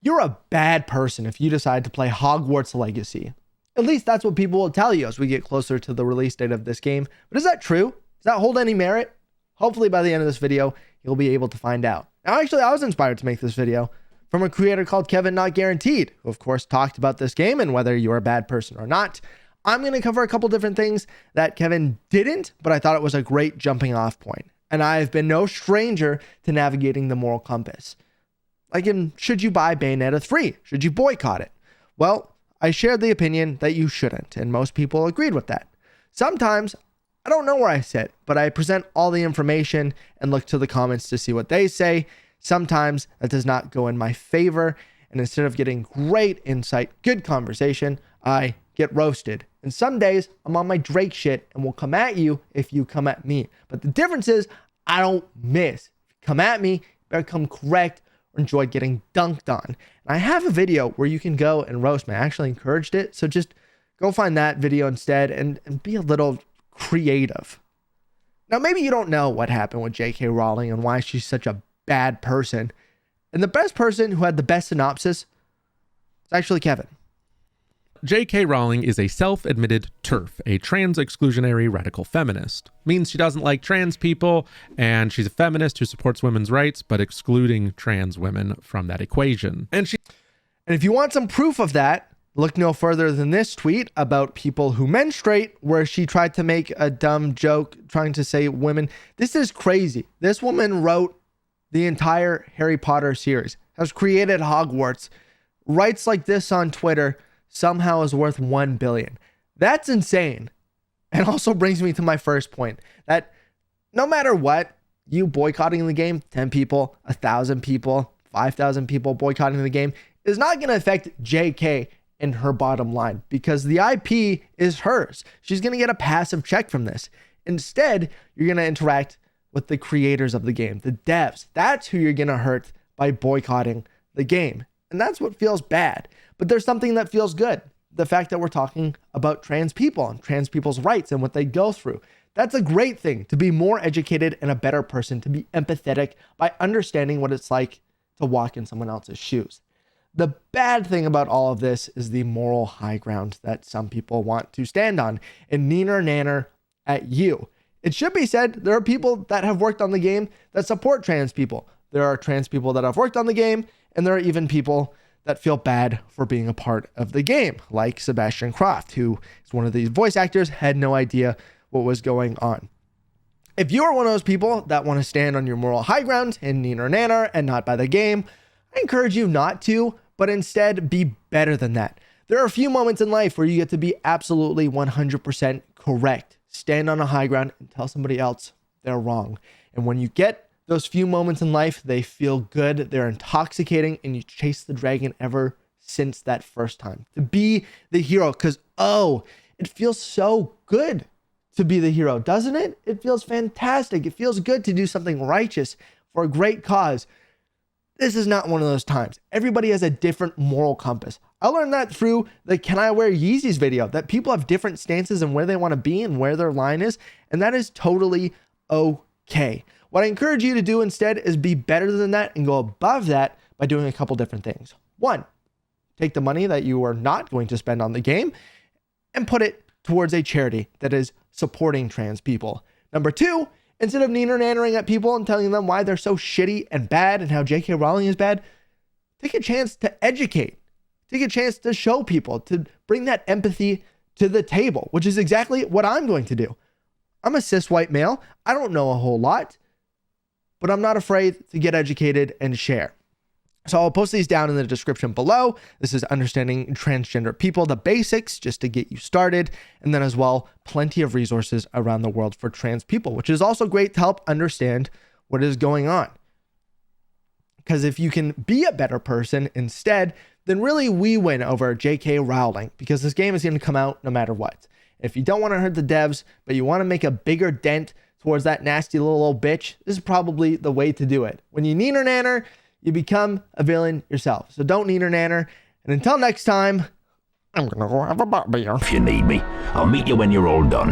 You're a bad person if you decide to play Hogwarts Legacy. At least that's what people will tell you as we get closer to the release date of this game. But is that true? Does that hold any merit? Hopefully by the end of this video, you'll be able to find out. Now, actually, I was inspired to make this video from a creator called Kevin Not Guaranteed, who of course talked about this game and whether you're a bad person or not. I'm going to cover a couple different things that Kevin didn't, but I thought it was a great jumping off point. And I've been no stranger to navigating the moral compass. Like should you buy Bayonetta 3? Should you boycott it? Well, I shared the opinion that you shouldn't, and most people agreed with that. Sometimes, I don't know where I sit, but I present all the information and look to the comments to see what they say. Sometimes that does not go in my favor, and instead of getting great insight, good conversation, I get roasted. And some days, I'm on my Drake shit and will come at you if you come at me. But the difference is, I don't miss. If you come at me, you better come correct or enjoy getting dunked on. And I have a video where you can go and roast me. I actually encouraged it, so just go find that video instead and be a little creative. Now, maybe you don't know what happened with J.K. Rowling and why she's such a bad person. And the best person who had the best synopsis is actually Kevin. J.K. Rowling is a self-admitted terf, a trans-exclusionary radical feminist. Means she doesn't like trans people, and she's a feminist who supports women's rights, but excluding trans women from that equation. And if you want some proof of that, look no further than this tweet about people who menstruate, where she tried to make a dumb joke trying to say women. This is crazy. This woman wrote the entire Harry Potter series, has created Hogwarts, writes like this on Twitter, somehow is worth 1 billion. That's insane. And also brings me to my first point, that no matter what, you boycotting the game, 10 people, 1,000 people, 5,000 people boycotting the game is not going to affect JK and her bottom line, because the IP is hers. She's going to get a passive check from this. Instead, you're going to interact with the creators of the game, the devs. That's who you're going to hurt by boycotting the game. And that's what feels bad. But there's something that feels good. The fact that we're talking about trans people and trans people's rights and what they go through. That's a great thing, to be more educated and a better person, to be empathetic by understanding what it's like to walk in someone else's shoes. The bad thing about all of this is the moral high ground that some people want to stand on and neener nanner at you. It should be said, there are people that have worked on the game that support trans people. There are trans people that have worked on the game, and there are even people that feel bad for being a part of the game, like Sebastian Croft, who is one of these voice actors, had no idea what was going on. If you are one of those people that want to stand on your moral high ground and neener nanner and not buy the game, I encourage you not to, but instead be better than that. There are a few moments in life where you get to be absolutely 100% correct. Stand on a high ground and tell somebody else they're wrong. And when you get those few moments in life, they feel good, they're intoxicating, and you chase the dragon ever since that first time. To be the hero, because, it feels so good to be the hero, doesn't it? It feels fantastic. It feels good to do something righteous for a great cause. This is not one of those times. Everybody has a different moral compass. I learned that through the Can I Wear Yeezys video, that people have different stances and where they want to be and where their line is, and that is totally okay. What I encourage you to do instead is be better than that and go above that by doing a couple different things. One, take the money that you are not going to spend on the game and put it towards a charity that is supporting trans people. Number two, instead of neener-nannering at people and telling them why they're so shitty and bad and how J.K. Rowling is bad, take a chance to educate. Take a chance to show people, to bring that empathy to the table, which is exactly what I'm going to do. I'm a cis white male. I don't know a whole lot, but I'm not afraid to get educated and share. So I'll post these down in the description below. This is understanding transgender people, the basics, just to get you started. And then as well, plenty of resources around the world for trans people, which is also great to help understand what is going on. Because if you can be a better person instead, then really we win over J.K. Rowling, because this game is going to come out no matter what. If you don't want to hurt the devs, but you want to make a bigger dent towards that nasty little old bitch, this is probably the way to do it. When you neener nanner, you become a villain yourself. So don't neener nanner. And until next time, I'm gonna go have a beer. If you need me, I'll meet you when you're all done.